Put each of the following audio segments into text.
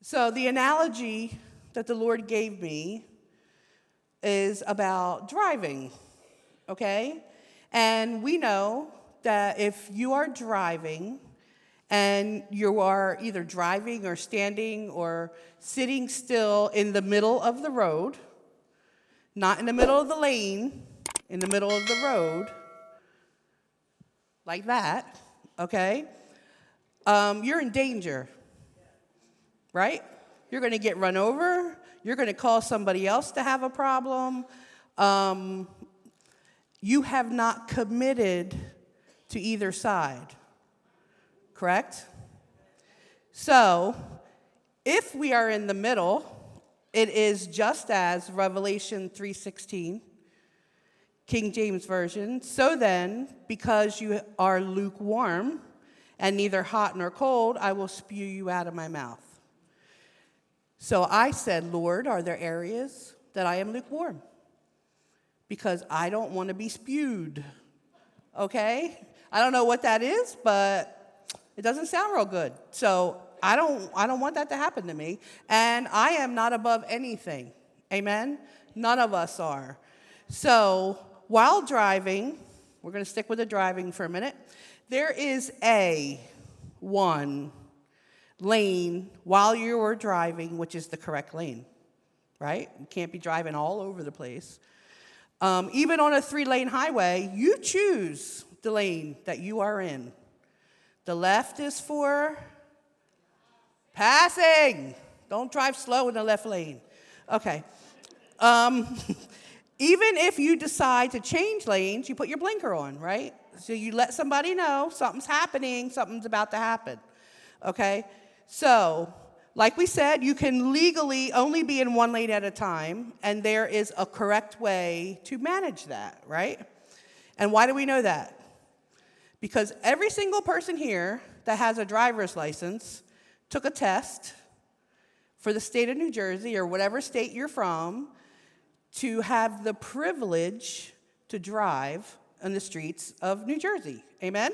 So the analogy that the Lord gave me is about driving, okay? And we know that if you are driving and you are either driving or standing or sitting still in the middle of the road, not in the middle of the lane, in the middle of the road, like that, okay? You're in danger, right? You're going to get run over. You're going to cause somebody else to have a problem. You have not committed to either side, correct? So, if we are in the middle, it is just as Revelation 3:16, King James Version. So then, because you are lukewarm and neither hot nor cold, I will spew you out of my mouth. So I said, Lord, are there areas that I am lukewarm? Because I don't want to be spewed, okay? I don't know what that is, but it doesn't sound real good. So I don't want that to happen to me. And I am not above anything, amen? None of us are. So while driving, we're going to stick with the driving for a minute, there is one lane while you are driving, which is the correct lane, right? You can't be driving all over the place. Even on a 3-lane highway, you choose the lane that you are in. The left is for passing. Don't drive slow in the left lane. Okay. Even if you decide to change lanes, you put your blinker on, right? So you let somebody know something's happening, something's about to happen, okay? So, like we said, you can legally only be in one lane at a time, and there is a correct way to manage that, right? And why do we know that? Because every single person here that has a driver's license took a test for the state of New Jersey or whatever state you're from to have the privilege to drive on the streets of New Jersey. Amen?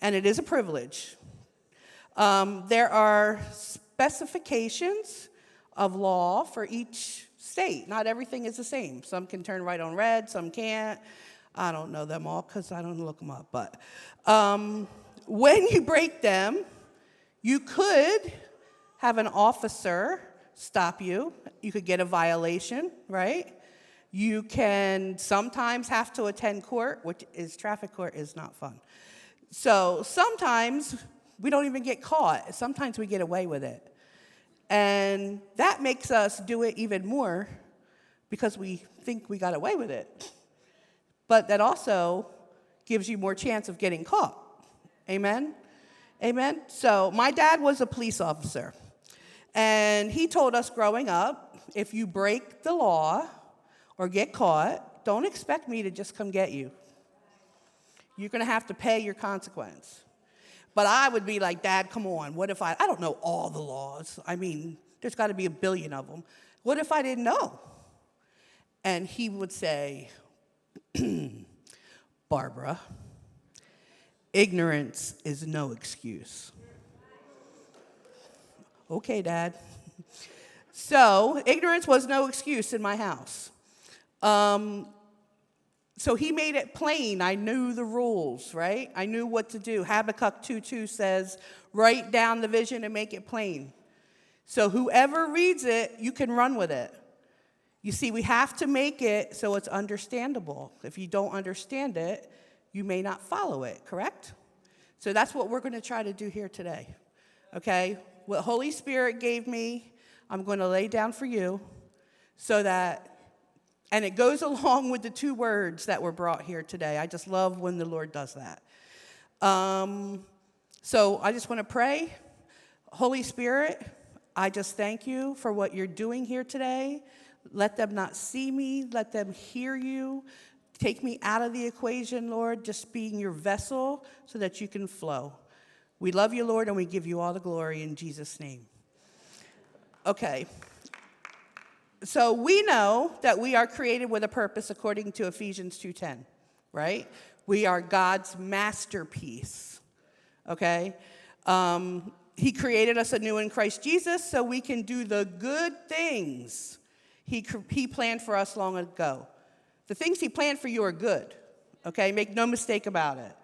And it is a privilege. There are specifications of law for each state. Not everything is the same. Some can turn right on red, some can't. I don't know them all because I don't look them up. But when you break them, you could have an officer stop you. You could get a violation, right? You can sometimes have to attend court, which is traffic court is not fun. So sometimes we don't even get caught. Sometimes we get away with it. And that makes us do it even more because we think we got away with it. But that also gives you more chance of getting caught. Amen? Amen? So my dad was a police officer. And he told us growing up, if you break the law or get caught, don't expect me to just come get you. You're going to have to pay your consequence. But I would be like, Dad, come on. What if I don't know all the laws. I mean, there's got to be a billion of them. What if I didn't know? And he would say, Barbara, ignorance is no excuse. Okay, Dad. So ignorance was no excuse in my house. So he made it plain. I knew the rules, right? I knew what to do. Habakkuk 2:2 says, write down the vision and make it plain. So whoever reads it, you can run with it. You see, we have to make it so it's understandable. If you don't understand it, you may not follow it, correct? So that's what we're going to try to do here today, okay? What Holy Spirit gave me, I'm going to lay down for you so that, and it goes along with the 2 words that were brought here today. I just love when the Lord does that. So I just want to pray. Holy Spirit, I just thank you for what you're doing here today. Let them not see me. Let them hear you. Take me out of the equation, Lord, just being your vessel so that you can flow. We love you, Lord, and we give you all the glory in Jesus' name. Okay. So we know that we are created with a purpose according to Ephesians 2:10, right? We are God's masterpiece, okay? He created us anew in Christ Jesus so we can do the good things he planned for us long ago. The things he planned for you are good, okay? Make no mistake about it.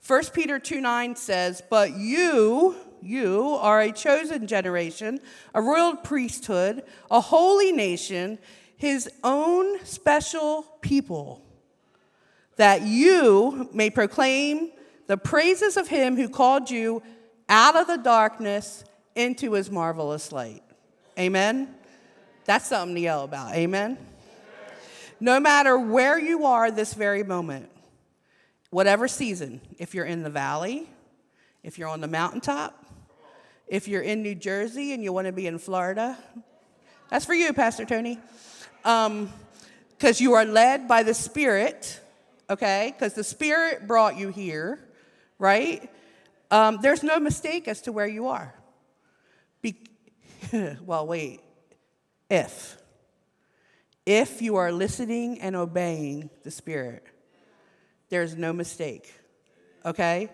1 Peter 2:9 says, but you are a chosen generation, a royal priesthood, a holy nation, his own special people, that you may proclaim the praises of him who called you out of the darkness into his marvelous light. Amen? That's something to yell about. Amen? No matter where you are this very moment, whatever season, if you're in the valley, if you're on the mountaintop, if you're in New Jersey and you want to be in Florida, that's for you, Pastor Tony, because you are led by the Spirit, okay, because the Spirit brought you here, right? There's no mistake as to where you are. Well, wait. If you are listening and obeying the Spirit, there's no mistake, okay?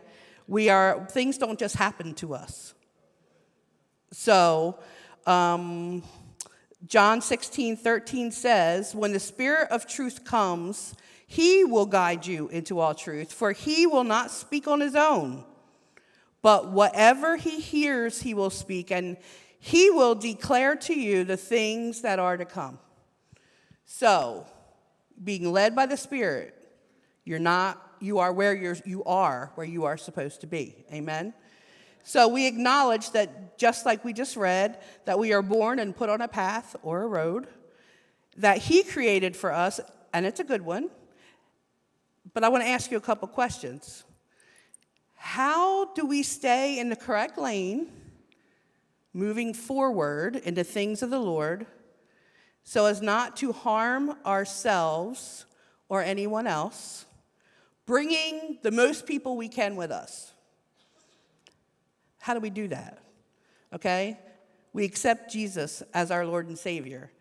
Things don't just happen to us. So, John 16:13 says, when the Spirit of truth comes, he will guide you into all truth, for he will not speak on his own. But whatever he hears, he will speak, and he will declare to you the things that are to come. So, being led by the Spirit, you are where you are supposed to be. Amen? So we acknowledge that just like we just read, that we are born and put on a path or a road that he created for us, and it's a good one. But I want to ask you a couple questions. How do we stay in the correct lane, moving forward into things of the Lord, so as not to harm ourselves or anyone else, bringing the most people we can with us? How do we do that? Okay? We accept Jesus as our Lord and Savior,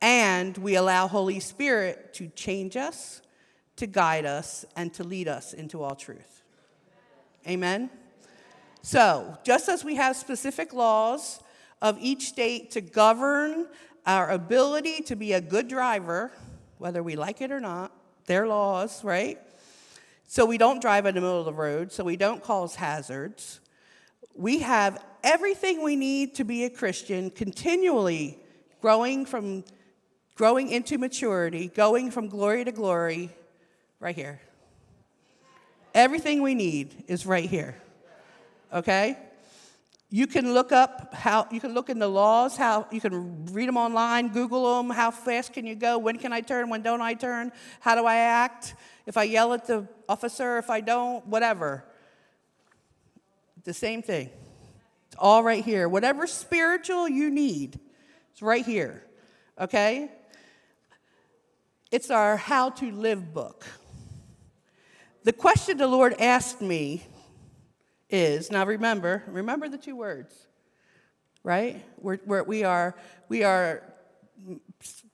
and we allow Holy Spirit to change us, to guide us, and to lead us into all truth. Amen? So, just as we have specific laws of each state to govern our ability to be a good driver, whether we like it or not, their laws, right? So we don't drive in the middle of the road, so we don't cause hazards. We have everything we need to be a Christian, continually growing into maturity, going from glory to glory, right here. Everything we need is right here. Okay? You can look in the laws, you can read them online, Google them, how fast can you go, when can I turn, when don't I turn, how do I act, if I yell at the officer, if I don't, whatever. The same thing. It's all right here. Whatever spiritual you need, it's right here. Okay? It's our how to live book. The question the Lord asked me is, now remember the two words, right? We are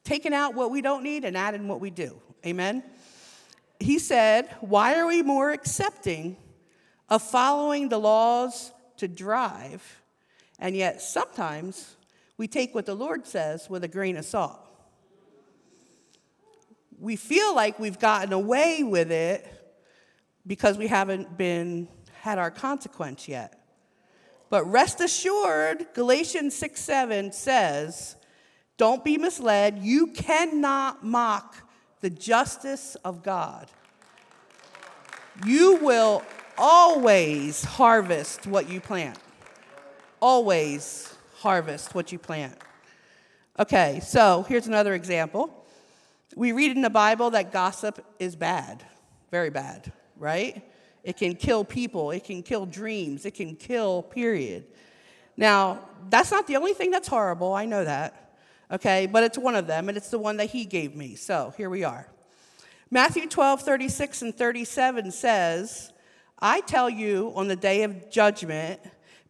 taking out what we don't need and adding what we do. Amen? He said, why are we more accepting of following the laws to drive, and yet sometimes we take what the Lord says with a grain of salt? We feel like we've gotten away with it because we haven't had our consequence yet. But rest assured, Galatians 6:7 says, don't be misled. You cannot mock the justice of God. You will always harvest what you plant. Always harvest what you plant. Okay, so here's another example. We read in the Bible that gossip is bad, very bad, right? It can kill people, it can kill dreams, it can kill, period. Now, that's not the only thing that's horrible, I know that, okay? But it's one of them, and it's the one that he gave me, so here we are. Matthew 12:36 and 37 says, I tell you, on the day of judgment,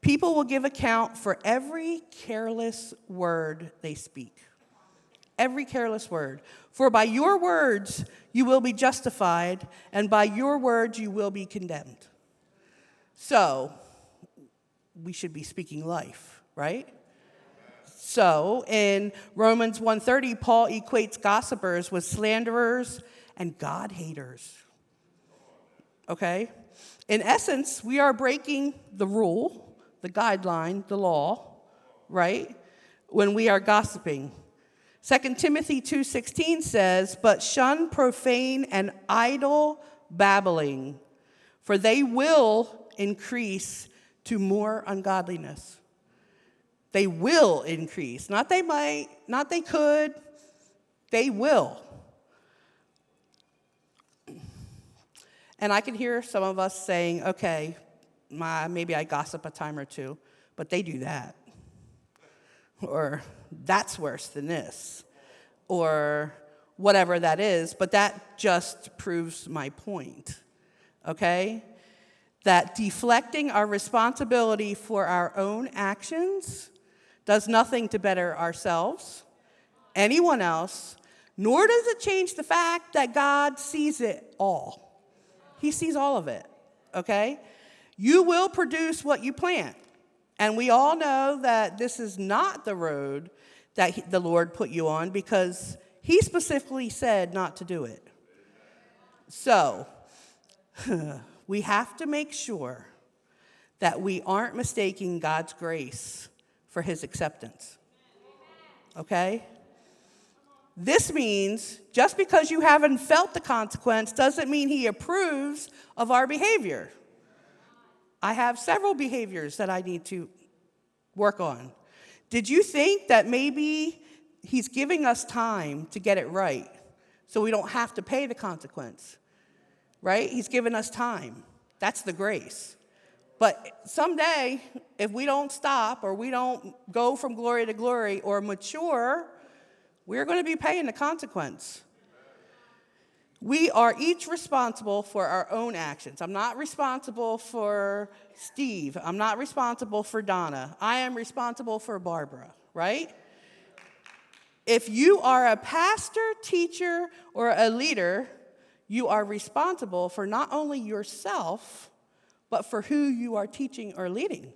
people will give account for every careless word they speak. Every careless word. For by your words you will be justified, and by your words you will be condemned. So, we should be speaking life, right? So in Romans 1:30, Paul equates gossipers with slanderers and God haters. Okay? In essence, we are breaking the rule, the guideline, the law, right? When we are gossiping. 2 Timothy 2:16 says, "But shun profane and idle babbling, for they will increase to more ungodliness." They will increase. Not they might, not they could, they will. And I can hear some of us saying, okay, maybe I gossip a time or two, but they do that. Or that's worse than this. Or whatever that is, but that just proves my point, okay? That deflecting our responsibility for our own actions does nothing to better ourselves, anyone else, nor does it change the fact that God sees it all. He sees all of it, okay? You will produce what you plant. And we all know that this is not the road that the Lord put you on because he specifically said not to do it. So, we have to make sure that we aren't mistaking God's grace for his acceptance. Okay? This means just because you haven't felt the consequence doesn't mean he approves of our behavior. I have several behaviors that I need to work on. Did you think that maybe he's giving us time to get it right so we don't have to pay the consequence? Right? He's given us time. That's the grace. But someday, if we don't stop or we don't go from glory to glory or mature, we're going to be paying the consequence. We are each responsible for our own actions. I'm not responsible for Steve. I'm not responsible for Donna. I am responsible for Barbara, right? If you are a pastor, teacher, or a leader, you are responsible for not only yourself, but for who you are teaching or leading.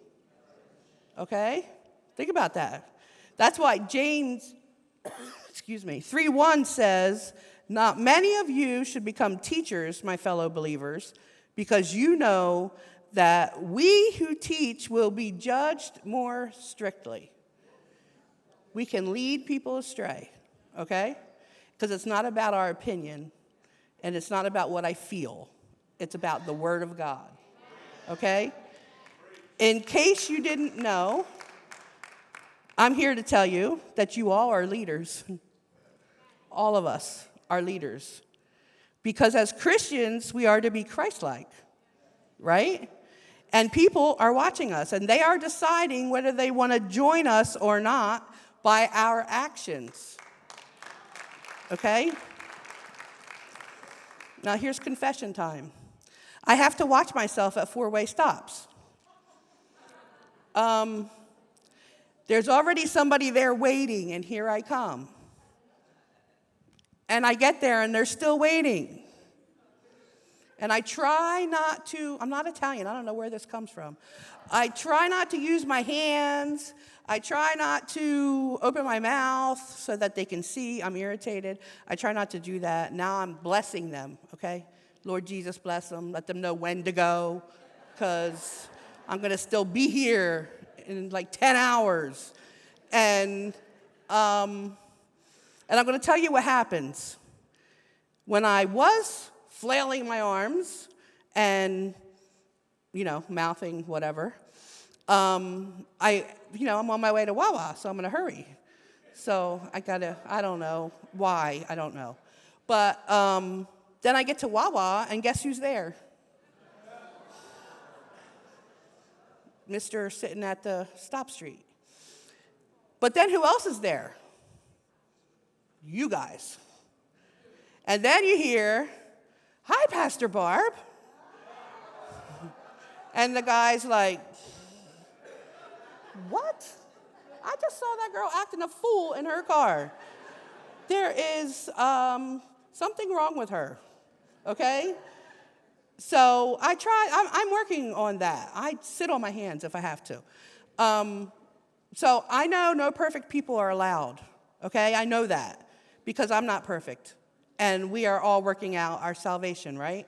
Okay? Think about that. That's why James 3:1 says, "Not many of you should become teachers, my fellow believers, because you know that we who teach will be judged more strictly." We can lead people astray, okay? Because it's not about our opinion, and it's not about what I feel. It's about the Word of God, okay? In case you didn't know, I'm here to tell you that you all are leaders. All of us are leaders. Because as Christians, we are to be Christ-like, right? And people are watching us, and they are deciding whether they want to join us or not by our actions, okay? Now, here's confession time. I have to watch myself at four-way stops. There's already somebody there waiting, and here I come. And I get there, and they're still waiting. And I try not to, I'm not Italian, I don't know where this comes from. I try not to use my hands. I try not to open my mouth so that they can see I'm irritated. I try not to do that. Now I'm blessing them, okay? Lord Jesus, bless them. Let them know when to go, because I'm going to still be here in like 10 hours. And I'm going to tell you what happens. When I was flailing my arms and, mouthing whatever, I'm on my way to Wawa, so I'm going to hurry. So I don't know why, I don't know. But then I get to Wawa, and guess who's there? Mr. sitting at the stop street. But then who else is there? You guys. And then you hear, "Hi, Pastor Barb." And the guy's like, "What? I just saw that girl acting a fool in her car. There is something wrong with her, okay? So I try, I'm working on that. I sit on my hands if I have to. So I know no perfect people are allowed, okay? I know that because I'm not perfect. And we are all working out our salvation, right?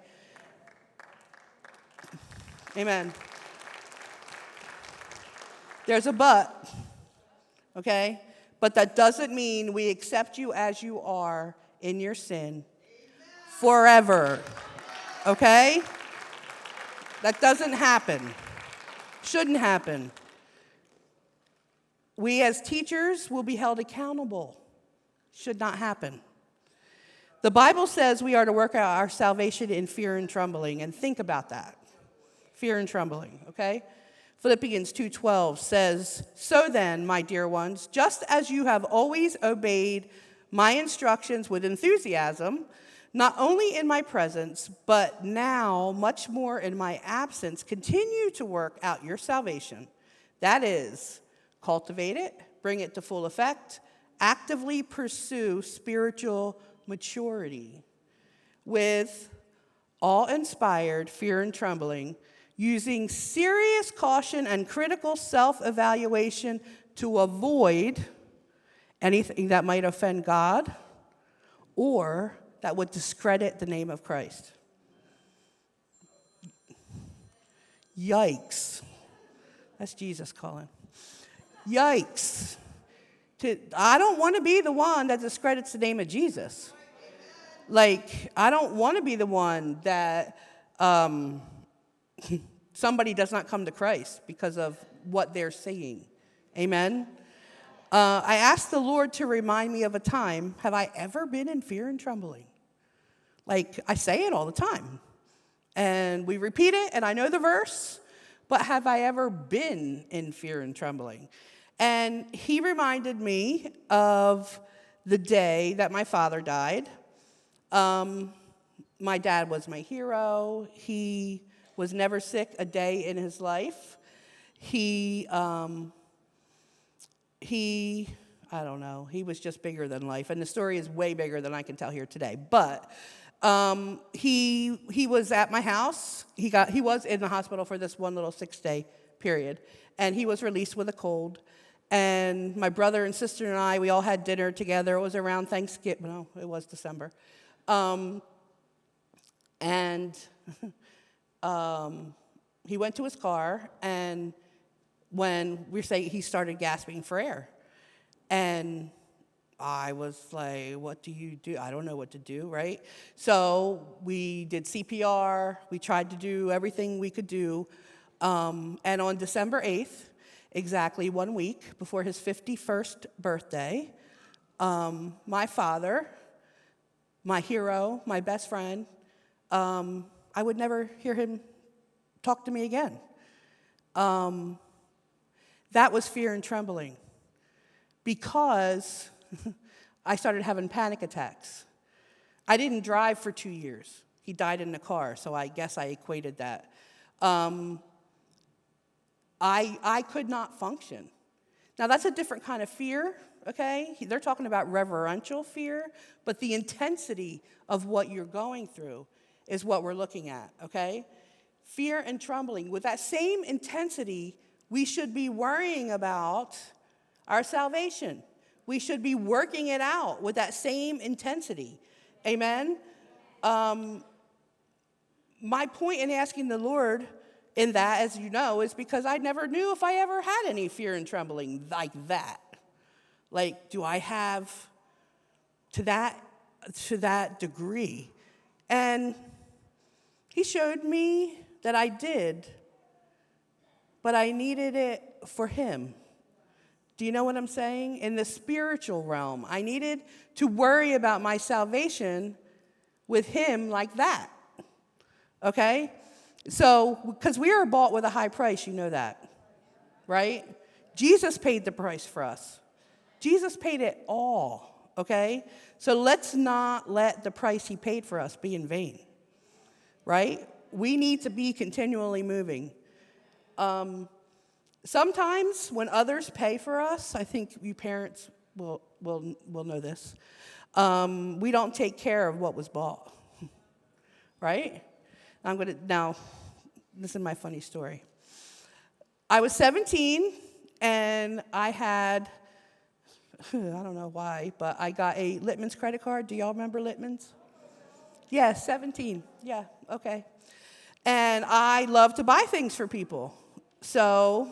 Amen. There's a but, okay? But that doesn't mean we accept you as you are in your sin forever, okay? That doesn't happen. Shouldn't happen. We as teachers will be held accountable. Should not happen. The Bible says we are to work out our salvation in fear and trembling, and think about that. Fear and trembling, okay? Philippians 2:12 says, "So then, my dear ones, just as you have always obeyed my instructions with enthusiasm, not only in my presence, but now much more in my absence, continue to work out your salvation. That is, cultivate it, bring it to full effect, actively pursue spiritual maturity with all-inspired fear and trembling, using serious caution and critical self-evaluation to avoid anything that might offend God or that would discredit the name of Christ." Yikes. That's Jesus calling. Yikes. I don't want to be the one that discredits the name of Jesus. Like, I don't want to be the one that somebody does not come to Christ because of what they're saying. Amen? I asked the Lord to remind me of a time, have I ever been in fear and trembling? Like, I say it all the time. And we repeat it, and I know the verse, but have I ever been in fear and trembling? And he reminded me of the day that my father died. My dad was my hero. He was never sick a day in his life. He I don't know, he was just bigger than life. And the story is way bigger than I can tell here today. But he was at my house. He was in the hospital for this one little 6-day period. And he was released with a cold. And my brother and sister and I, we all had dinner together. It was around Thanksgiving. No, it was December. He went to his car, and when he started gasping for air. And I was like, what do you do? I don't know what to do, right? So we did CPR. We tried to do everything we could do. And on December 8th, exactly 1 week before his 51st birthday, my father, my hero, my best friend, I would never hear him talk to me again. That was fear and trembling because I started having panic attacks. I didn't drive for 2 years. He died in the car, so I guess I equated that. I could not function. Now, that's a different kind of fear, okay? They're talking about reverential fear, but the intensity of what you're going through is what we're looking at, okay? Fear and trembling. With that same intensity, we should be worrying about our salvation. We should be working it out with that same intensity. Amen? My point in asking the Lord in that, as you know, is because I never knew if I ever had any fear and trembling like that. Like, do I have to that degree? And he showed me that I did, but I needed it for him. Do you know what I'm saying? In the spiritual realm, I needed to worry about my salvation with him like that. Okay? So, because we are bought with a high price, you know that, right? Jesus paid the price for us. Jesus paid it all, okay? So let's not let the price he paid for us be in vain, right? We need to be continually moving. Sometimes when others pay for us, I think you parents will know this, we don't take care of what was bought, right? Now, listen to my funny story. I was 17, and I had, I don't know why, but I got a Littman's credit card. Do y'all remember Littman's? Yeah, 17. Yeah, okay. And I love to buy things for people. So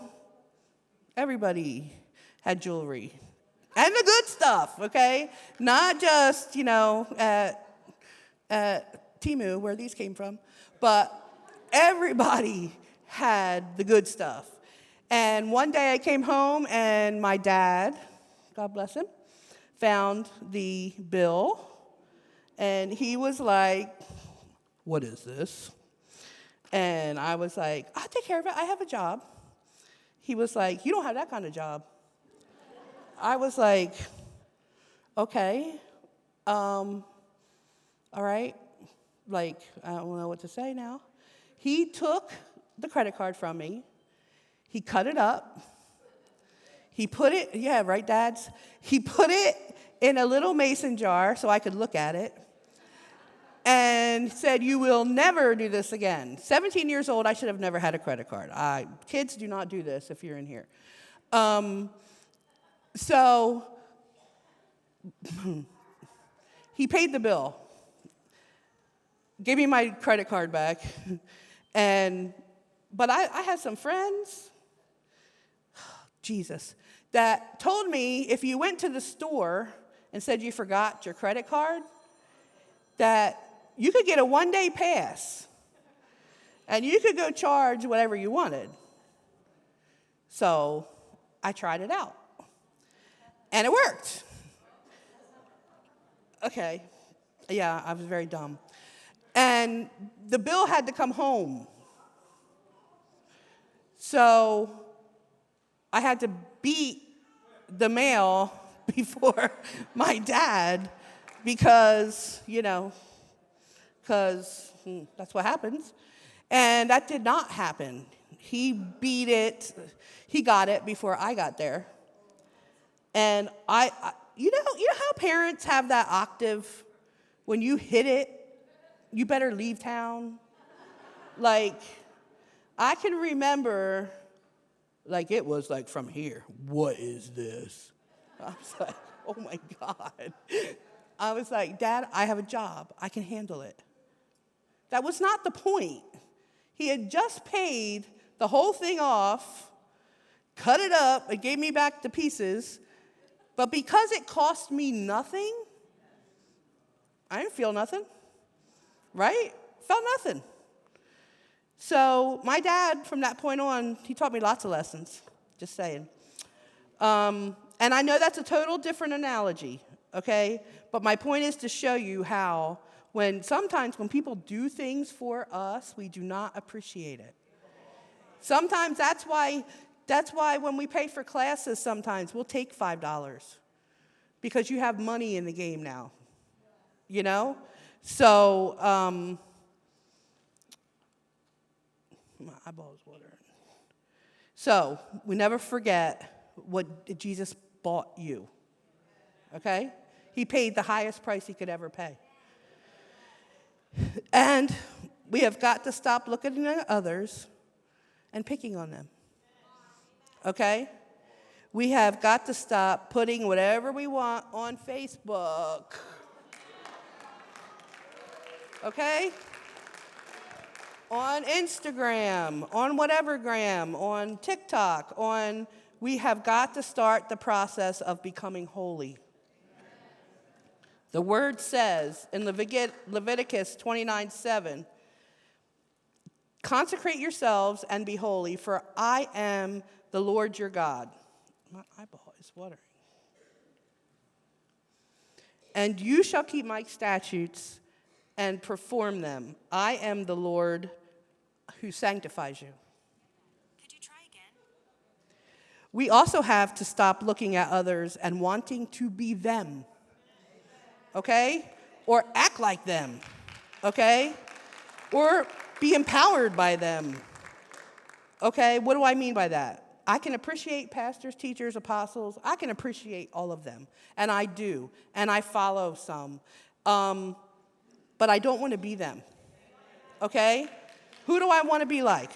everybody had jewelry. And the good stuff, okay? Not just, at Temu, where these came from, but everybody had the good stuff. And one day I came home, and my dad, God bless him, found the bill, and he was like, "What is this?" And I was like, "I'll take care of it. I have a job." He was like, "You don't have that kind of job." I was like, "Okay, all right." Like, I don't know what to say now. He took the credit card from me. He cut it up. He put it, yeah, right, dads? He put it in a little mason jar so I could look at it. And said, "You will never do this again." 17 years old, I should have never had a credit card. Kids do not do this if you're in here. So he paid the bill, gave me my credit card back, but I had some friends, Jesus, that told me if you went to the store and said you forgot your credit card, that you could get a one-day pass, and you could go charge whatever you wanted. So I tried it out, and it worked. Okay, yeah, I was very dumb. And the bill had to come home. So I had to beat the mail before my dad because that's what happens. And that did not happen. He beat it. He got it before I got there. And you know how parents have that octave? When you hit it, you better leave town. Like, I can remember, like, it was like from here. What is this? I was like, oh my God. I was like, "Dad, I have a job. I can handle it." That was not the point. He had just paid the whole thing off, cut it up, and gave me back the pieces. But because it cost me nothing, I didn't feel nothing, right? Felt nothing. So my dad, from that point on, he taught me lots of lessons, just saying. And I know that's a total different analogy, okay? But my point is to show you how sometimes when people do things for us, we do not appreciate it. Sometimes that's why when we pay for classes, sometimes we'll take $5 because you have money in the game now, So my eyeball is watering. So we never forget what Jesus bought you, okay? He paid the highest price he could ever pay. And we have got to stop looking at others and picking on them, okay? We have got to stop putting whatever we want on Facebook, okay? On Instagram, on whatever gram, on TikTok, we have got to start the process of becoming holy. The word says in Leviticus 29:7, "Consecrate yourselves and be holy, for I am the Lord your God." My eyeball is watering. "And you shall keep my statutes and perform them. I am the Lord who sanctifies you." Could you try again? We also have to stop looking at others and wanting to be them, okay? Or act like them, okay? Or be empowered by them, okay? What do I mean by that? I can appreciate pastors, teachers, apostles. I can appreciate all of them, and I do, and I follow some. But I don't want to be them, okay? Who do I want to be like?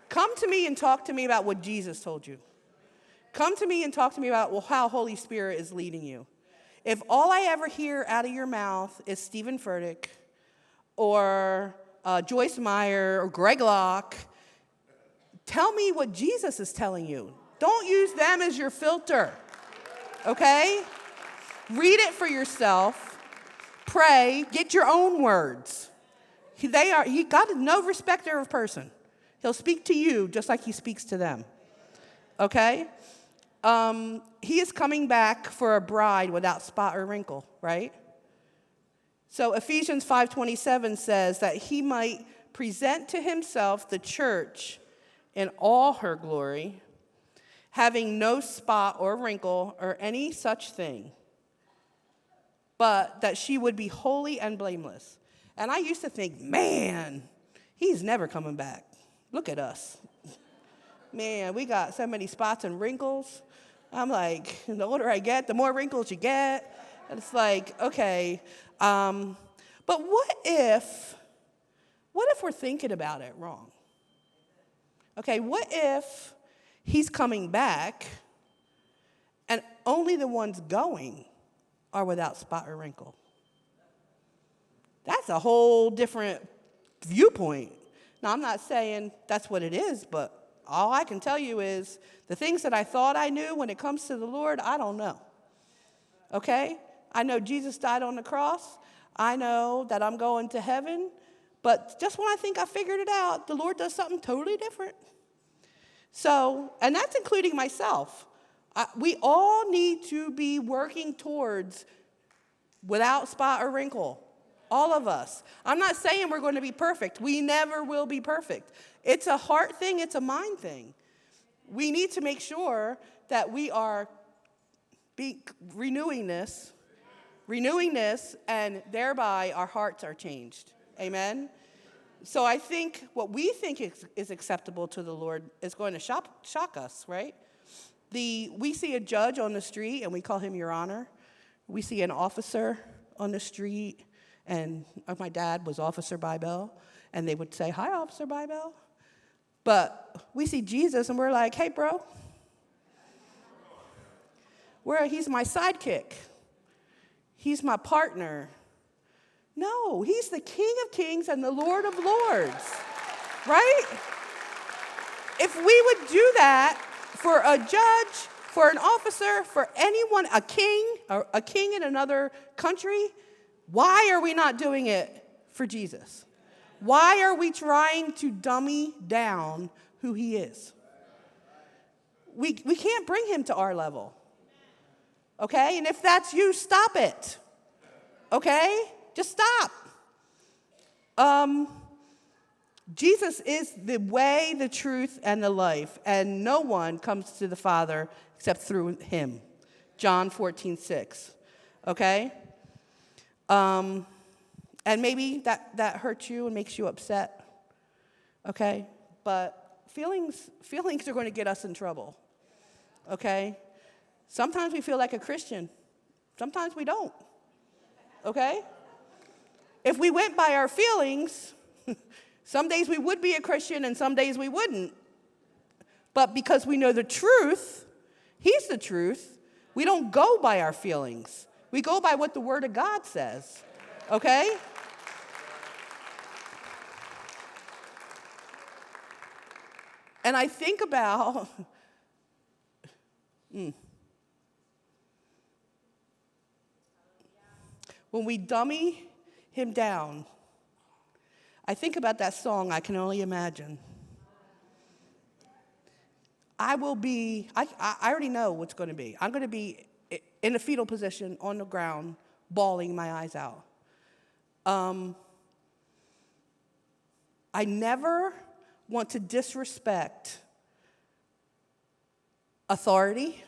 Come to me and talk to me about what Jesus told you. Come to me and talk to me about how Holy Spirit is leading you. If all I ever hear out of your mouth is Stephen Furtick or Joyce Meyer or Greg Locke, tell me what Jesus is telling you. Don't use them as your filter, okay? Read it for yourself. Pray. Get your own words. God is no respecter of person. He'll speak to you just like he speaks to them, okay? He is coming back for a bride without spot or wrinkle, right? So Ephesians 5:27 says that he might present to himself the church in all her glory, having no spot or wrinkle or any such thing, but that she would be holy and blameless. And I used to think, man, he's never coming back. Look at us. Man, we got so many spots and wrinkles. I'm like, the older I get, the more wrinkles you get. And it's like, okay. But what if we're thinking about it wrong? Okay, what if he's coming back and only the ones going are without spot or wrinkle? That's a whole different viewpoint. Now, I'm not saying that's what it is, but all I can tell you is the things that I thought I knew when it comes to the Lord, I don't know. Okay? I know Jesus died on the cross. I know that I'm going to heaven. But just when I think I figured it out, the Lord does something totally different. So, and that's including myself. We all need to be working towards without spot or wrinkle. All of us. I'm not saying we're going to be perfect. We never will be perfect. It's a heart thing. It's a mind thing. We need to make sure that we are renewing this, and thereby our hearts are changed. Amen? So I think what we think is acceptable to the Lord is going to shock us, right? We see a judge on the street, and we call him Your Honor. We see an officer on the street, and my dad was Officer Bybel, and they would say, "Hi, Officer Bybel." But we see Jesus, and we're like, "Hey, bro." He's my sidekick. He's my partner. No, he's the King of Kings and the Lord of Lords, right? If we would do that for a judge, for an officer, for anyone, a king in another country, why are we not doing it for Jesus? Why are we trying to dummy down who he is? We can't bring him to our level. Okay? And if that's you, stop it. Okay? Just stop. Jesus is the way, the truth, and the life, and no one comes to the Father except through him. John 14:6. Okay? And maybe that hurts you and makes you upset. Okay? But feelings are going to get us in trouble. Okay? Sometimes we feel like a Christian. Sometimes we don't. Okay? If we went by our feelings, some days we would be a Christian and some days we wouldn't. But because we know the truth, he's the truth, we don't go by our feelings. We go by what the Word of God says. Okay? And I think about when we dummy him down, I think about that song, I Can Only Imagine. I already know what's going to be. I'm going to be in a fetal position on the ground, bawling my eyes out. I never want to disrespect authority,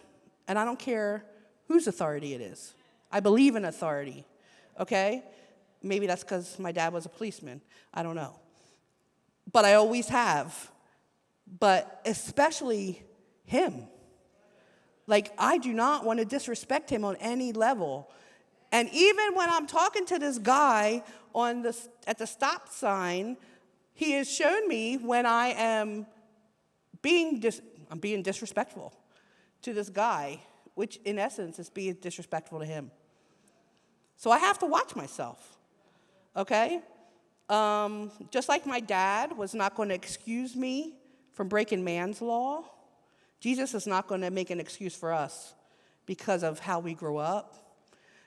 and I don't care whose authority it is. I believe in authority, okay? Maybe that's because my dad was a policeman. I don't know. But I always have. But especially him. Like, I do not want to disrespect him on any level. And even when I'm talking to this guy at the stop sign, he has shown me when I am I'm being disrespectful to this guy, which in essence is being disrespectful to him. So I have to watch myself, okay? Just like my dad was not going to excuse me from breaking man's law, Jesus is not going to make an excuse for us because of how we grew up,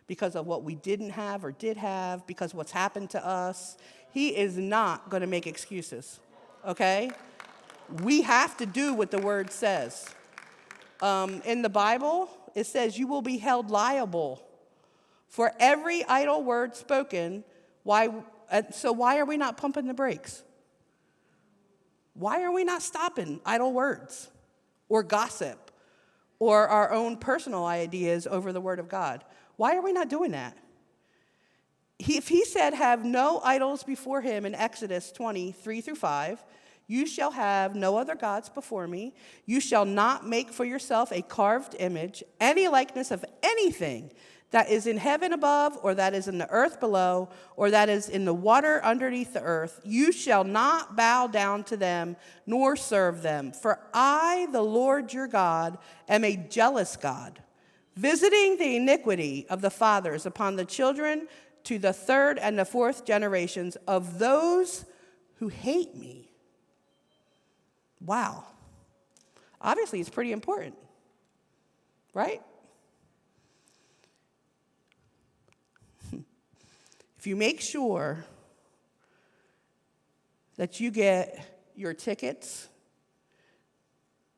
because of what we didn't have or did have, because of what's happened to us. He is not going to make excuses, okay? We have to do what the word says. In the Bible, it says you will be held liable for every idle word spoken. So why are we not pumping the brakes? Why are we not stopping idle words or gossip or our own personal ideas over the word of God? Why are we not doing that? If he said, have no idols before him in Exodus 20:3-5, you shall have no other gods before me. You shall not make for yourself a carved image, any likeness of anything that is in heaven above, or that is in the earth below, or that is in the water underneath the earth. You shall not bow down to them, nor serve them. For I, the Lord your God, am a jealous God, visiting the iniquity of the fathers upon the children to the third and the fourth generations of those who hate me. Wow. Obviously, it's pretty important, right? If you make sure that you get your tickets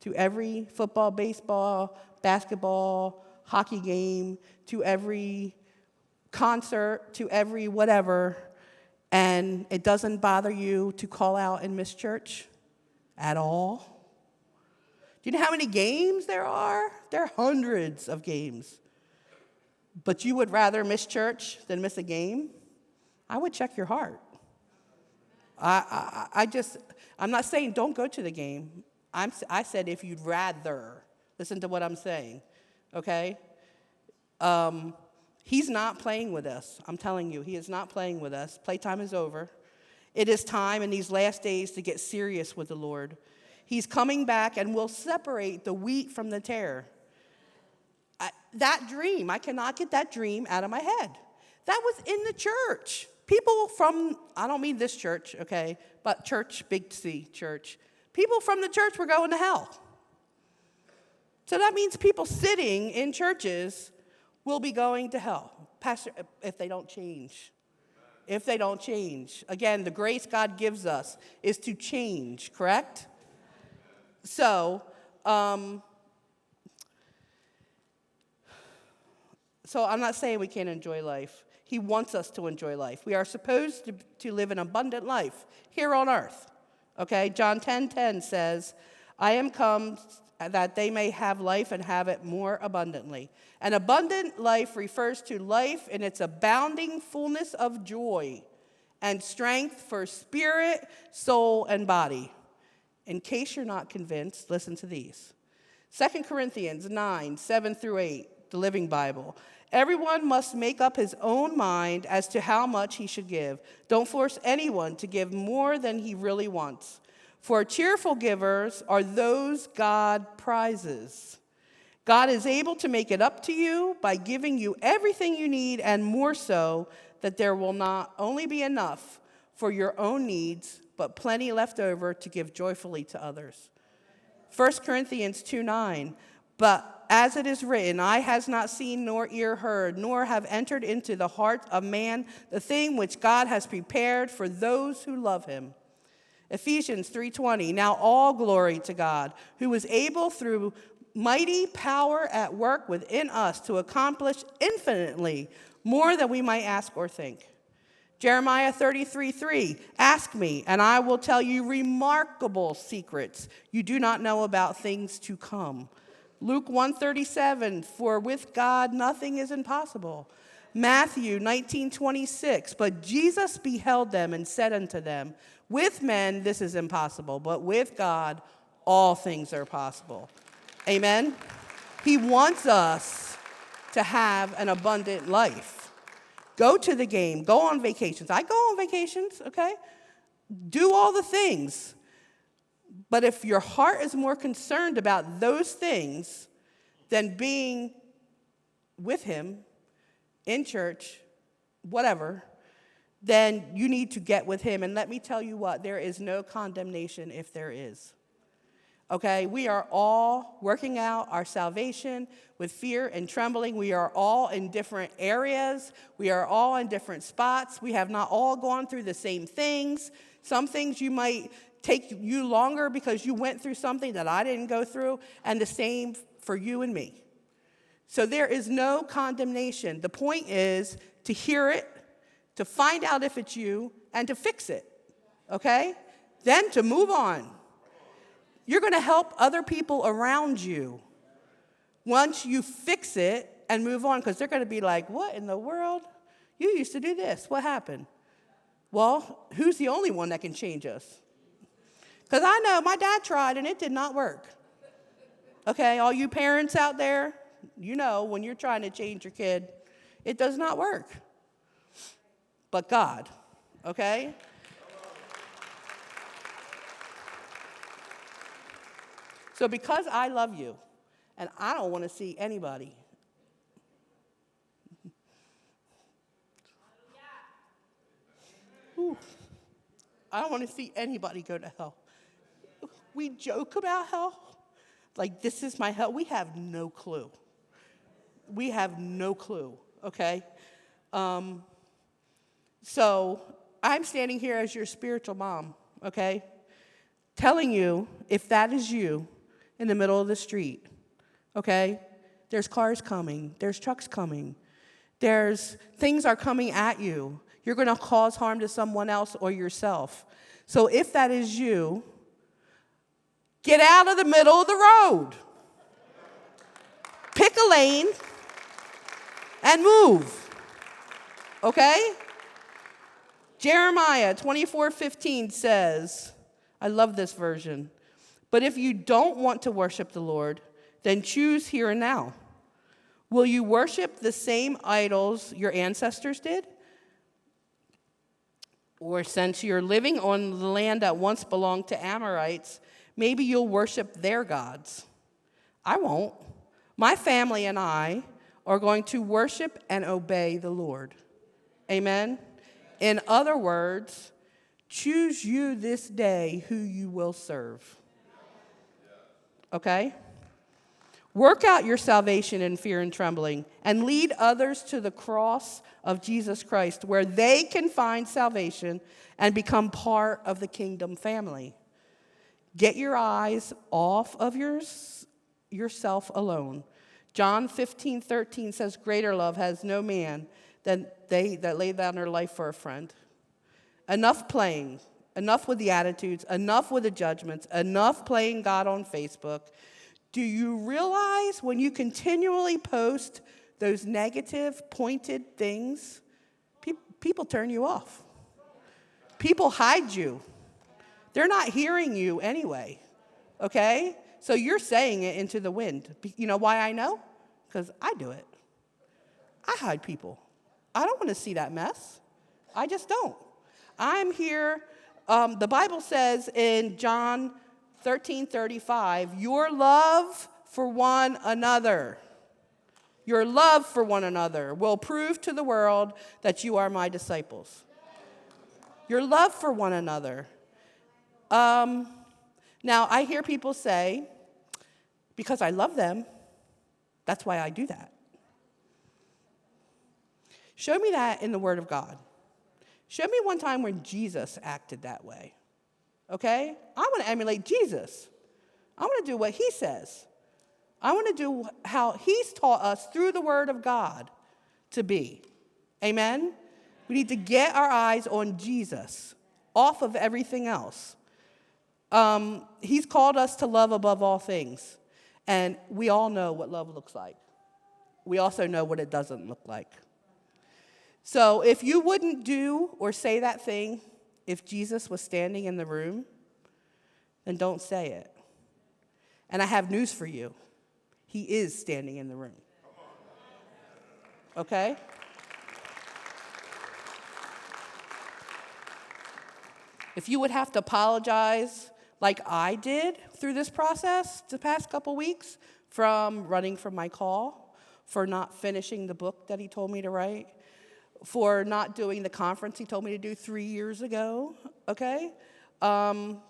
to every football, baseball, basketball, hockey game, to every concert, to every whatever, and it doesn't bother you to call out and miss church at all. Do you know how many games there are? There are hundreds of games. But you would rather miss church than miss a game? I would check your heart. I'm not saying don't go to the game. I said if you'd rather. Listen to what I'm saying, okay? He's not playing with us. I'm telling you, he is not playing with us. Playtime is over. It is time in these last days to get serious with the Lord. He's coming back and will separate the wheat from the tare. That dream, I cannot get that dream out of my head. That was in the church. People from, I don't mean this church, okay, but church, big C church. People from the church were going to hell. So that means people sitting in churches will be going to hell, Pastor, if they don't change. If they don't change. Again, the grace God gives us is to change, correct? So I'm not saying we can't enjoy life. He wants us to enjoy life. We are supposed to live an abundant life here on earth. Okay, John 10:10 says, I am come that they may have life and have it more abundantly. An abundant life refers to life in its abounding fullness of joy and strength for spirit, soul, and body. In case you're not convinced, listen to these. 2 Corinthians 9:7-8, the Living Bible. Everyone must make up his own mind as to how much he should give. Don't force anyone to give more than he really wants. For cheerful givers are those God prizes. God is able to make it up to you by giving you everything you need and more so, that there will not only be enough for your own needs, but plenty left over to give joyfully to others. 1 Corinthians 2:9, but as it is written, eye has not seen nor ear heard, nor have entered into the heart of man the thing which God has prepared for those who love him. Ephesians 3:20, now all glory to God, who is able through mighty power at work within us to accomplish infinitely more than we might ask or think. Jeremiah 33:3, ask me, and I will tell you remarkable secrets you do not know about things to come. Luke 1:37, for with God nothing is impossible. Matthew 19:26, but Jesus beheld them and said unto them, with men this is impossible, but with God all things are possible. Amen? He wants us to have an abundant life. Go to the game. Go on vacations. I go on vacations, okay? Do all the things. But if your heart is more concerned about those things than being with him in church, whatever, then you need to get with him. And let me tell you what, there is no condemnation if there is. Okay, we are all working out our salvation with fear and trembling. We are all in different areas. We are all in different spots. We have not all gone through the same things. Some things you might take you longer because you went through something that I didn't go through, and the same for you and me. So there is no condemnation. The point is to hear it, to find out if it's you, and to fix it, okay? Then to move on. You're going to help other people around you once you fix it and move on, because they're going to be like, what in the world? You used to do this. What happened? Well, who's the only one that can change us? Because I know my dad tried and it did not work. Okay, all you parents out there, you know when you're trying to change your kid, it does not work. But God, okay? So because I love you, and I don't want to see anybody. Ooh, I don't want to see anybody go to hell. We joke about hell. Like, this is my hell. We have no clue. We have no clue, okay? So I'm standing here as your spiritual mom, okay? Telling you, if that is you, in the middle of the street, okay? There's cars coming. There's trucks coming. There's things are coming at you. You're going to cause harm to someone else or yourself. So if that is you, get out of the middle of the road. Pick a lane and move, okay? Jeremiah 24:15 says, I love this version, but if you don't want to worship the Lord, then choose here and now. Will you worship the same idols your ancestors did? Or since you're living on the land that once belonged to Amorites, maybe you'll worship their gods. I won't. My family and I are going to worship and obey the Lord. Amen? In other words, choose you this day who you will serve. Okay? Work out your salvation in fear and trembling, and lead others to the cross of Jesus Christ, where they can find salvation and become part of the kingdom family. Get your eyes off of yourself alone. John 15:13 says, greater love has no man than they that lay down their life for a friend. Enough playing. Enough with the attitudes, enough with the judgments, enough playing God on Facebook. Do you realize when you continually post those negative, pointed things, people turn you off? People hide you. They're not hearing you anyway, okay? So you're saying it into the wind. You know why I know? Because I do it. I hide people. I don't want to see that mess. I just don't. I'm here. The Bible says in John 13:35, your love for one another will prove to the world that you are my disciples. Your love for one another. Now, I hear people say, because I love them, that's why I do that. Show me that in the Word of God. Show me one time when Jesus acted that way, okay? I want to emulate Jesus. I want to do what he says. I want to do how he's taught us through the Word of God to be. Amen? We need to get our eyes on Jesus, off of everything else. He's called us to love above all things, and we all know what love looks like. We also know what it doesn't look like. So if you wouldn't do or say that thing if Jesus was standing in the room, then don't say it. And I have news for you. He is standing in the room. Okay? If you would have to apologize like I did through this process the past couple weeks, from running from my call, for not finishing the book that he told me to write, for not doing the conference he told me to do 3 years ago, okay? And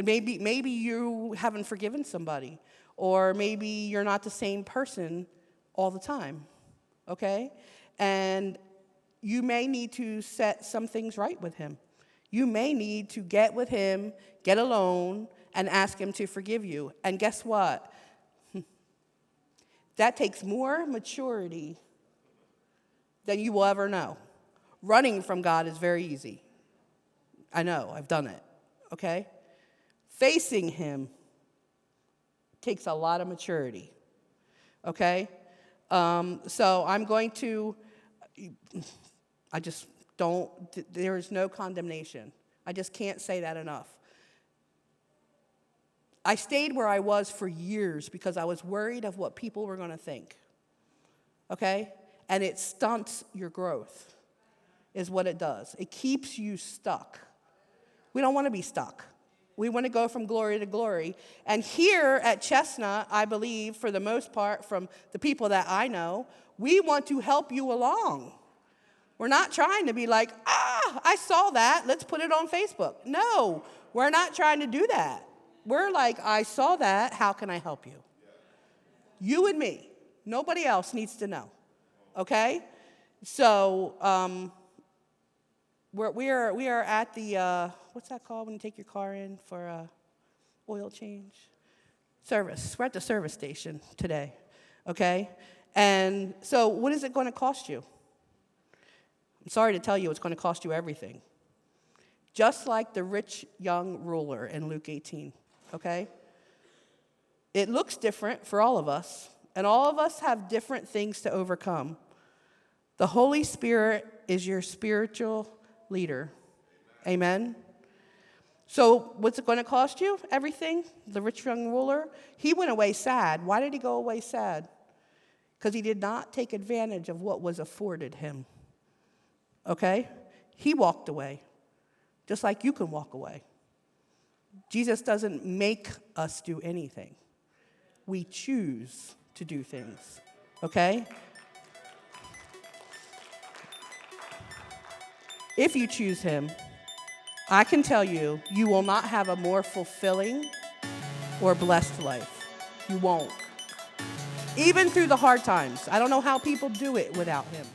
maybe you haven't forgiven somebody, or maybe you're not the same person all the time, okay? And you may need to set some things right with him. You may need to get with him, get alone, and ask him to forgive you. And guess what? That takes more maturity than you will ever know. Running from God is very easy. I know, I've done it, okay? Facing him takes a lot of maturity, okay? So I'm going to, I just don't, there is no condemnation. I just can't say that enough. I stayed where I was for years because I was worried of what people were going to think, okay? And it stunts your growth, is what it does. It keeps you stuck. We don't want to be stuck. We want to go from glory to glory. And here at Chestnut, I believe, for the most part, from the people that I know, we want to help you along. We're not trying to be like, I saw that, let's put it on Facebook. No, we're not trying to do that. We're like, I saw that, how can I help you? You and me. Nobody else needs to know, okay? So we are at the, what's that called when you take your car in for a oil change? Service. We're at the service station today, okay? And so what is it going to cost you? I'm sorry to tell you, it's going to cost you everything. Just like the rich young ruler in Luke 18, okay? It looks different for all of us, and all of us have different things to overcome. The Holy Spirit is your spiritual leader. Amen? So what's it going to cost you? Everything. The rich young ruler, he went away sad. Why did he go away sad? Because he did not take advantage of what was afforded him. Okay? He walked away, just like you can walk away. Jesus doesn't make us do anything. We choose to do things. Okay? If you choose him, I can tell you, you will not have a more fulfilling or blessed life. You won't. Even through the hard times. I don't know how people do it without him.